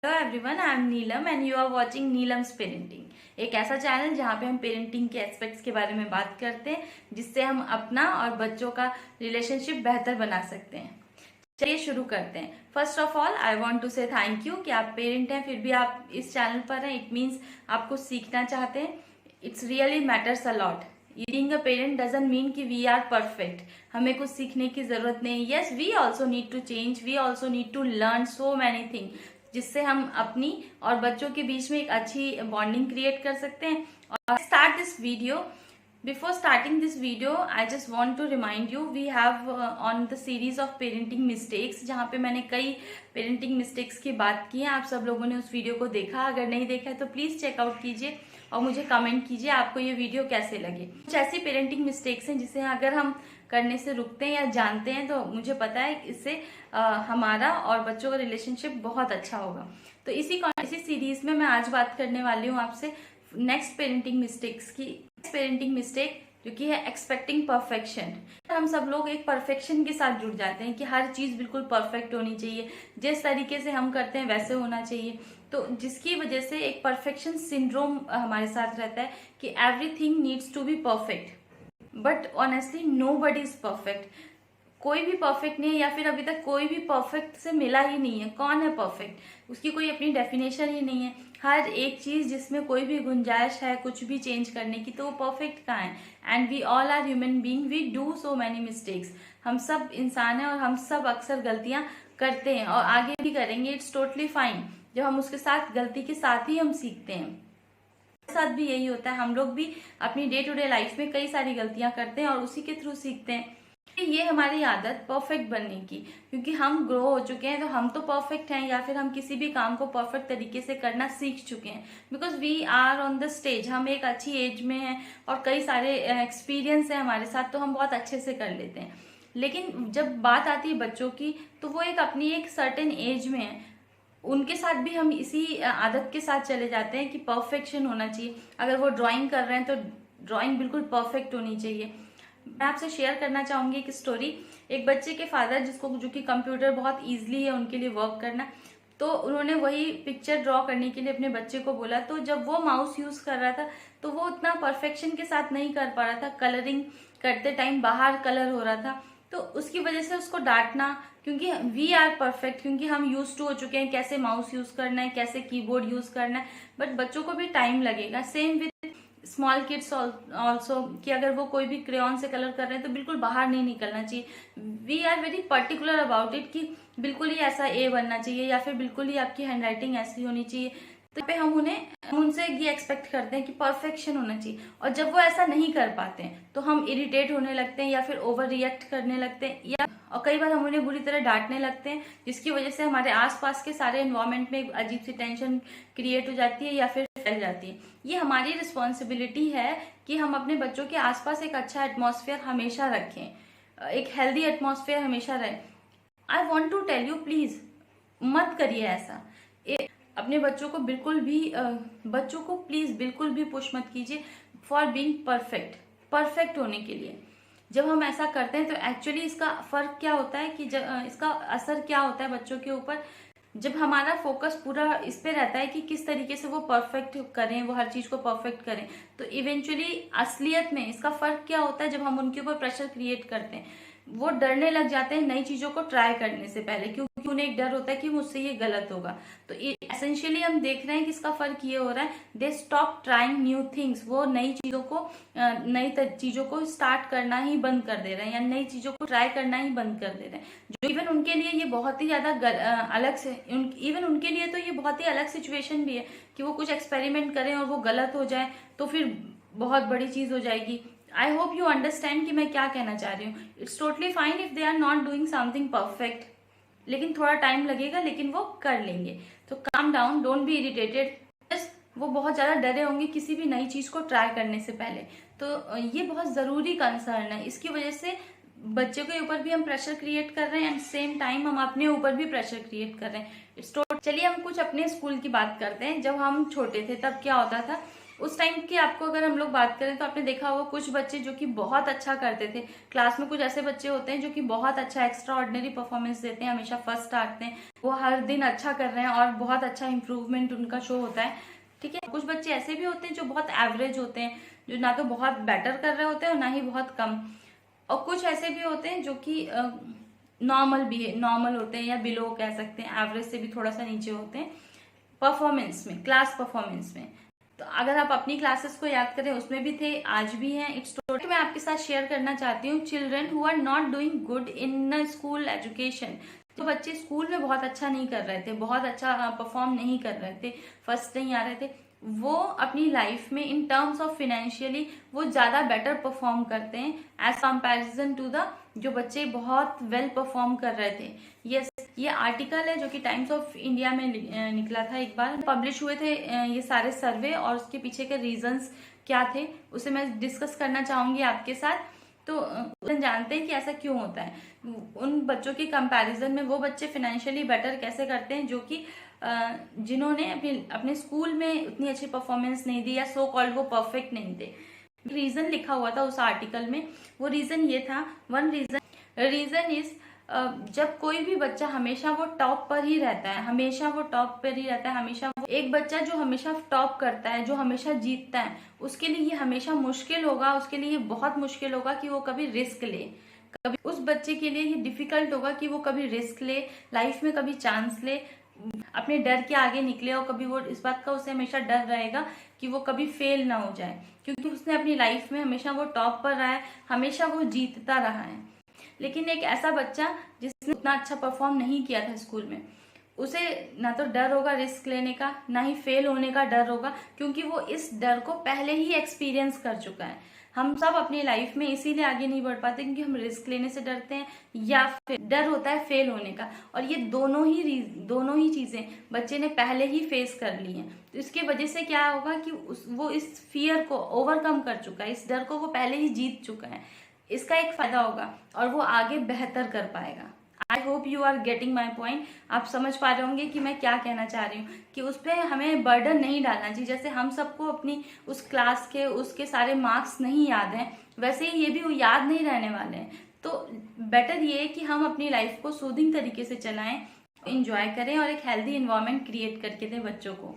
Hello everyone, I am Neelam and you are watching Neelam's parenting. एक ऐसा channel जहाँ पे हम पेरेंटिंग के एस्पेक्ट्स के बारे में बात करते हैं जिससे हम अपना और बच्चों का रिलेशनशिप बेहतर बना सकते हैं। चलिए शुरू करते हैं। First of all I want to say thank you कि आप पेरेंट हैं फिर भी आप इस चैनल पर हैं। इट मीन्स आप कुछ सीखना चाहते हैं। It's really matters a lot. Being a parent doesn't mean कि वी आर परफेक्ट। हमें कुछ सीखने की जरूरत नहीं। Yes, we also need to change, we also need to learn so many thing जिससे हम अपनी और बच्चों के बीच में एक अच्छी बॉन्डिंग क्रिएट कर सकते हैं। और start this video. Before starting this video, I just want to remind you we have on the series of parenting mistakes, जहाँ पे मैंने कई parenting mistakes की बात की है। आप सब लोगों ने उस वीडियो को देखा, अगर नहीं देखा है तो प्लीज चेकआउट कीजिए और मुझे कमेंट कीजिए आपको ये वीडियो कैसे लगे। कुछ ऐसी पेरेंटिंग मिस्टेक्स हैं जिसे अगर हम करने से रुकते हैं या जानते हैं तो मुझे पता है इससे हमारा और बच्चों का रिलेशनशिप बहुत अच्छा होगा। तो इसी सीरीज में मैं आज बात करने वाली हूँ आपसे नेक्स्ट पेरेंटिंग मिस्टेक्स की। पेरेंटिंग मिस्टेक जो कि है एक्सपेक्टिंग परफेक्शन। हम सब लोग एक परफेक्शन के साथ जुड़ जाते हैं कि हर चीज बिल्कुल परफेक्ट होनी चाहिए, जिस तरीके से हम करते हैं वैसे होना चाहिए। तो जिसकी वजह से एक परफेक्शन सिंड्रोम हमारे साथ रहता है कि everything needs to be perfect. But honestly nobody is perfect. कोई भी परफेक्ट नहीं है, या फिर अभी तक कोई भी परफेक्ट से मिला ही नहीं है। कौन है परफेक्ट, उसकी कोई अपनी डेफिनेशन ही नहीं है। हर एक चीज जिसमें कोई भी गुंजाइश है कुछ भी चेंज करने की तो वो परफेक्ट कहाँ है। And we all are human being, we do so many mistakes. हम सब इंसान हैं और हम सब अक्सर गलतियां करते हैं और आगे भी करेंगे। It's totally fine. जब हम उसके साथ गलती के साथ ही हम सीखते हैं। साथ भी यही होता है, हम लोग भी अपनी डे टू डे लाइफ में कई सारी गलतियां करते हैं और उसी के थ्रू सीखते हैं। ये हमारी आदत परफेक्ट बनने की, क्योंकि हम ग्रो हो चुके हैं तो हम तो परफेक्ट हैं, या फिर हम किसी भी काम को परफेक्ट तरीके से करना सीख चुके हैं। Because we are on the stage, हम एक अच्छी एज में हैं और कई सारे एक्सपीरियंस है हमारे साथ, तो हम बहुत अच्छे से कर लेते हैं। लेकिन जब बात आती है बच्चों की तो वो एक अपनी एक सर्टेन एज में है, उनके साथ भी हम इसी आदत के साथ चले जाते हैं कि परफेक्शन होना चाहिए। अगर वो ड्राइंग कर रहे हैं तो ड्राइंग बिल्कुल परफेक्ट होनी चाहिए। मैं आपसे शेयर करना चाहूंगी एक स्टोरी। एक बच्चे के फादर जो कि कंप्यूटर बहुत इजीली है उनके लिए वर्क करना, तो उन्होंने वही पिक्चर ड्रॉ करने के लिए अपने बच्चे को बोला। तो जब वो माउस यूज कर रहा था तो वो उतना परफेक्शन के साथ नहीं कर पा रहा था। कलरिंग करते टाइम बाहर कलर हो रहा था, तो उसकी वजह से उसको डांटना, क्योंकि वी आर परफेक्ट, क्योंकि हम यूज टू हो चुके हैं कैसे माउस यूज करना है, कैसे कीबोर्ड यूज करना है। बट बच्चों को भी टाइम लगेगा। Same with small kids also, कि अगर वो कोई भी क्रेयॉन से कलर कर रहे हैं तो बिल्कुल बाहर नहीं निकलना चाहिए। We are very particular about it कि बिल्कुल ही ऐसा ए बनना चाहिए या फिर बिल्कुल ही आपकी हैंडराइटिंग ऐसी होनी चाहिए। तो पे हम उनसे ये एक्सपेक्ट करते हैं कि परफेक्शन होना चाहिए, और जब वो ऐसा नहीं कर पाते हैं तो हम इरिटेट होने लगते हैं या फिर ओवर रिएक्ट करने लगते हैं, और कई बार हम उन्हें बुरी तरह डांटने लगते हैं, जिसकी वजह से हमारे आसपास के सारे एनवायरनमेंट में एक अजीब सी टेंशन क्रिएट हो जाती है या फिर फैल जाती है। ये हमारी रिस्पॉन्सिबिलिटी है कि हम अपने बच्चों के आसपास एक अच्छा एटमॉस्फेयर हमेशा रखें, एक हेल्दी एटमॉस्फेयर हमेशा रहे। I want to tell you, please मत करिए ऐसा। अपने बच्चों को प्लीज बिल्कुल भी पुश मत कीजिए फॉर बीइंग परफेक्ट होने के लिए। जब हम ऐसा करते हैं तो एक्चुअली इसका फर्क क्या होता है कि इसका असर क्या होता है बच्चों के ऊपर। जब हमारा फोकस पूरा इस पे रहता है कि किस तरीके से वो परफेक्ट करें, वो हर चीज को परफेक्ट करें, तो इवेंचुअली असलियत में इसका फर्क क्या होता है। जब हम उनके ऊपर प्रेशर क्रिएट करते हैं, वो डरने लग जाते हैं नई चीजों को ट्राई करने से पहले, क्योंकि उन्हें एक डर होता है कि मुझसे ये गलत होगा। तो एसेंशियली हम देख रहे हैं कि इसका फर्क ये हो रहा है, they stop trying new things. वो नई चीजों को स्टार्ट करना ही बंद कर दे रहे हैं, या नई चीजों को ट्राई करना ही बंद कर दे रहे हैं। जो इवन उनके लिए ये बहुत ही ज्यादा अलग से, इवन उनके लिए तो ये बहुत ही अलग सिचुएशन भी है कि वो कुछ एक्सपेरिमेंट करें और वो गलत हो जाए तो फिर बहुत बड़ी चीज हो जाएगी। आई होप यू अंडरस्टैंड कि मैं क्या कहना चाह रही हूँ। It's totally fine if they are not doing something perfect, लेकिन थोड़ा टाइम लगेगा, लेकिन वो कर लेंगे। तो calm down, don't be irritated. वो बहुत ज्यादा डरे होंगे किसी भी नई चीज को ट्राई करने से पहले, तो ये बहुत जरूरी कंसर्न है। इसकी वजह से बच्चों के ऊपर भी हम प्रेशर क्रिएट कर रहे हैं एंड सेम टाइम हम अपने ऊपर भी प्रेशर क्रिएट कर रहे हैं। चलिए हम कुछ अपने स्कूल की बात करते हैं। जब हम छोटे थे तब क्या होता था, उस टाइम की आपको अगर हम लोग बात करें तो आपने देखा होगा कुछ बच्चे जो कि बहुत अच्छा करते थे क्लास में, कुछ ऐसे बच्चे होते हैं जो कि बहुत अच्छा एक्स्ट्रा ऑर्डिनरी परफॉर्मेंस देते हैं, हमेशा फर्स्ट आते हैं, वो हर दिन अच्छा कर रहे हैं और बहुत अच्छा इंप्रूवमेंट उनका शो होता है। ठीक है, कुछ बच्चे ऐसे भी होते हैं जो बहुत एवरेज होते हैं, जो ना तो बहुत बेटर कर रहे होते हैं और ना ही बहुत कम, और कुछ ऐसे भी होते हैं जो कि नॉर्मल होते हैं या बिलो कह सकते हैं, एवरेज से भी थोड़ा सा नीचे होते हैं परफॉर्मेंस में, क्लास परफॉर्मेंस में। तो अगर आप अपनी क्लासेस को याद करें उसमें भी थे, आज भी हैं। एक स्टोरी मैं आपके साथ शेयर करना चाहती हूँ, children who are not doing good in school education. तो बच्चे स्कूल में बहुत अच्छा नहीं कर रहे थे, बहुत अच्छा परफॉर्म नहीं कर रहे थे, फर्स्ट नहीं आ रहे थे, वो अपनी लाइफ में इन टर्म्स ऑफ फाइनेंशियली वो ज्यादा बेटर परफॉर्म करते हैं एज कंपैरिजन टू द जो बच्चे बहुत वेल परफॉर्म कर रहे थे। ये आर्टिकल है जो कि टाइम्स ऑफ इंडिया में निकला था, एक बार पब्लिश हुए थे ये सारे सर्वे, और उसके पीछे के रीजंस क्या थे उसे मैं डिस्कस करना चाहूंगी आपके साथ। तो जानते हैं कि ऐसा क्यों होता है, उन बच्चों के कंपैरिजन में वो बच्चे फाइनेंशियली बेटर कैसे करते हैं जो कि जिन्होंने अपने स्कूल में उतनी अच्छी परफॉर्मेंस नहीं दी या सो कॉल्ड वो परफेक्ट नहीं थे। रीजन लिखा हुआ था उस आर्टिकल में, वो रीजन ये था, वन रीजन इज जब कोई भी बच्चा हमेशा वो टॉप पर ही रहता है, हमेशा वो टॉप पर ही रहता है, हमेशा वो एक बच्चा जो हमेशा टॉप करता है, जो हमेशा जीतता है, उसके लिए ये हमेशा मुश्किल होगा, उसके लिए बहुत मुश्किल होगा कि वो कभी रिस्क ले, कभी उस बच्चे के लिए ये डिफिकल्ट होगा कि वो कभी रिस्क ले, लाइफ में कभी चांस ले, अपने डर के आगे निकले, और कभी वो इस बात का उसे हमेशा डर रहेगा कि वो कभी फेल ना हो जाए, क्योंकि उसने अपनी लाइफ में हमेशा वो टॉप पर रहा है, हमेशा वो जीतता रहा है। लेकिन एक ऐसा बच्चा जिसने उतना अच्छा परफॉर्म नहीं किया था स्कूल में, उसे ना तो डर होगा रिस्क लेने का, ना ही फेल होने का डर होगा, क्योंकि वो इस डर को पहले ही एक्सपीरियंस कर चुका है। हम सब अपनी लाइफ में इसीलिए आगे नहीं बढ़ पाते क्योंकि हम रिस्क लेने से डरते हैं या फिर डर होता है फेल होने का, और ये दोनों ही चीजें बच्चे ने पहले ही फेस कर ली हैं। तो इसके वजह से क्या होगा कि वो इस फियर को ओवरकम कर चुका है, इस डर को वो पहले ही जीत चुका है। इसका एक फायदा होगा और वो आगे बेहतर कर पाएगा। I hope you are getting my point. आप समझ पा रहे होंगे कि मैं क्या कहना चाह रही हूँ, कि उस पर हमें बर्डन नहीं डालना चाहिए। जैसे हम सबको अपनी उस क्लास के उसके सारे मार्क्स नहीं याद हैं, वैसे ही ये भी याद नहीं रहने वाले हैं। तो बेटर ये है कि हम अपनी लाइफ को सूदिंग तरीके से चलाएं, इंजॉय करें और एक हेल्दी इन्वायरमेंट क्रिएट करके दें बच्चों को।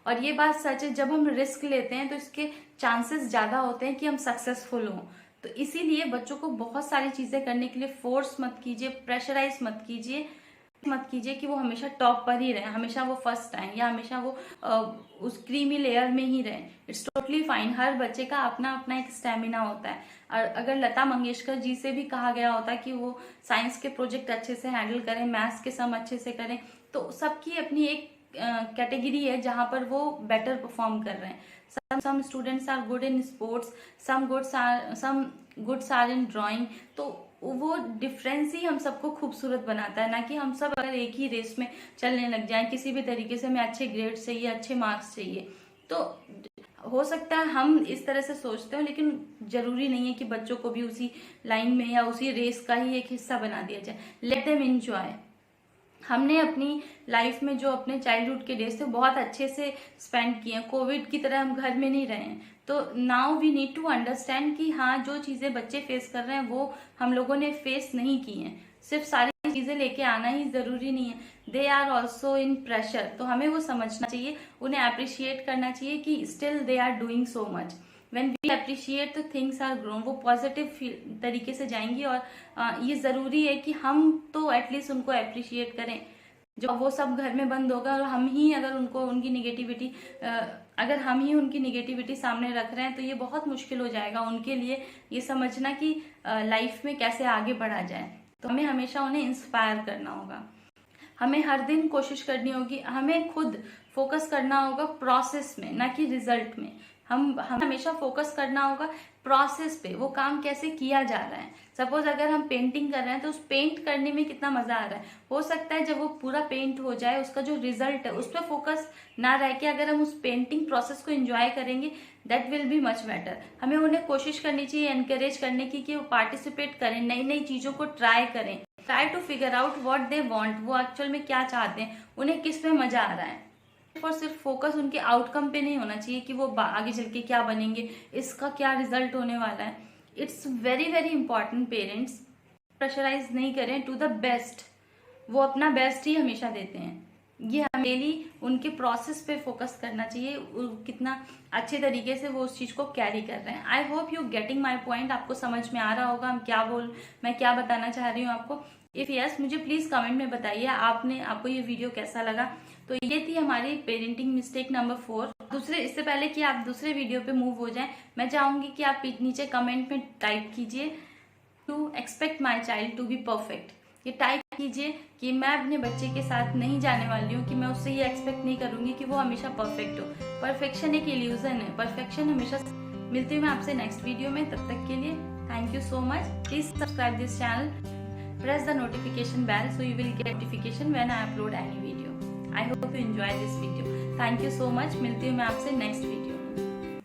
और ये बात सच है, जब हम रिस्क लेते हैं तो इसके चांसेस ज्यादा होते हैं कि हम सक्सेसफुल हों। तो इसीलिए बच्चों को बहुत सारी चीजें करने के लिए फोर्स मत कीजिए, प्रेशराइज मत कीजिए कि वो हमेशा टॉप पर ही रहे, हमेशा वो फर्स्ट आए या हमेशा वो उस क्रीमी लेयर में ही रहे। It's totally fine. हर बच्चे का अपना अपना एक स्टेमिना होता है। और अगर लता मंगेशकर जी से भी कहा गया होता कि वो साइंस के प्रोजेक्ट अच्छे से हैंडल करें, मैथ्स के सम अच्छे से करें, तो सबकी अपनी एक कैटेगरी है जहां पर वो बेटर परफॉर्म कर रहे हैं। some students are good in sports, some goods are in drawing। तो वो डिफरेंस ही हम सबको खूबसूरत बनाता है, ना कि हम सब अगर एक ही रेस में चलने लग जाएं किसी भी तरीके से, हमें अच्छे ग्रेड्स चाहिए, अच्छे मार्क्स चाहिए। तो हो सकता है हम इस तरह से सोचते हो, लेकिन जरूरी नहीं है कि बच्चों को भी उसी लाइन में या उसी रेस का ही एक हिस्सा बना दिया जाए। Let them enjoy. हमने अपनी लाइफ में जो अपने चाइल्डहुड के डेज थे बहुत अच्छे से स्पेंड किए हैं। कोविड की तरह हम घर में नहीं रहे हैं। तो now we need to understand कि हाँ, जो चीजें बच्चे फेस कर रहे हैं वो हम लोगों ने फेस नहीं की हैं। सिर्फ सारी चीजें लेके आना ही जरूरी नहीं है। They are also in pressure. तो हमें वो समझना चाहिए, उन्हें अप्रिशिएट करना चाहिए कि still they are doing so much. When we appreciate the things are grown, वो पॉजिटिव तरीके से जाएंगी। और ये जरूरी है कि हम तो एटलीस्ट उनको अप्रिशिएट करें। जो वो सब घर में बंद होगा और हम ही अगर उनकी निगेटिविटी सामने रख रहे हैं, तो ये बहुत मुश्किल हो जाएगा उनके लिए ये समझना कि लाइफ में कैसे आगे बढ़ा जाए। तो हमें हमेशा उन्हें इंस्पायर करना होगा। हमें हर दिन कोशिश करनी होगी, हमें खुद फोकस करना होगा प्रोसेस में, ना कि रिजल्ट में। हम हमेशा फोकस करना होगा प्रोसेस पे, वो काम कैसे किया जा रहा है। सपोज अगर हम पेंटिंग कर रहे हैं तो उस पेंट करने में कितना मजा आ रहा है। हो सकता है जब वो पूरा पेंट हो जाए, उसका जो रिजल्ट है उस पर फोकस ना रह के अगर हम उस पेंटिंग प्रोसेस को एंजॉय करेंगे, that will be much better. हमें उन्हें कोशिश करनी चाहिए, एनकरेज करने की कि वो पार्टिसिपेट करें, नई नई चीजों को ट्राई करें, try to figure out what they want. वो एक्चुअल में क्या चाहते हैं, उन्हें किस में मजा आ रहा है। और सिर्फ फोकस उनके आउटकम पे नहीं होना चाहिए कि वो आगे चल के क्या बनेंगे, इसका क्या रिजल्ट होने वाला है। It's very very important parents pressurise नहीं करें टू द बेस्ट, वो अपना बेस्ट ही हमेशा देते हैं। ये हमें डेली उनके प्रोसेस पे फोकस करना चाहिए, कितना अच्छे तरीके से वो उस चीज को कैरी कर रहे हैं। आई hope you getting my point, आपको समझ में आ रहा होगा मैं क्या बताना चाह रही हूँ आपको। इफ यस, मुझे प्लीज कमेंट में बताइए आपको ये वीडियो कैसा लगा। तो ये थी हमारी पेरेंटिंग मिस्टेक नंबर 4। इससे पहले कि आप दूसरे वीडियो पे मूव हो जाएं, मैं चाहूंगी कि आप नीचे कमेंट में टाइप कीजिए to expect my child to be perfect. ये टाइप कीजिए कि मैं अपने बच्चे के साथ नहीं जाने वाली हूँ कि मैं उससे ये एक्सपेक्ट नहीं करूंगी कि वो हमेशा परफेक्ट हो। परफेक्शन एक इल्यूजन है, परफेक्शन हमेशा। मिलती हूँ मैं आपसे नेक्स्ट वीडियो में, तब तक के लिए thank you so much. Please subscribe this channel, press the notification bell so you will get notification when I upload any video. I hope you enjoy this video. Thank you so much. मिलती हूँ मैं आपसे next video.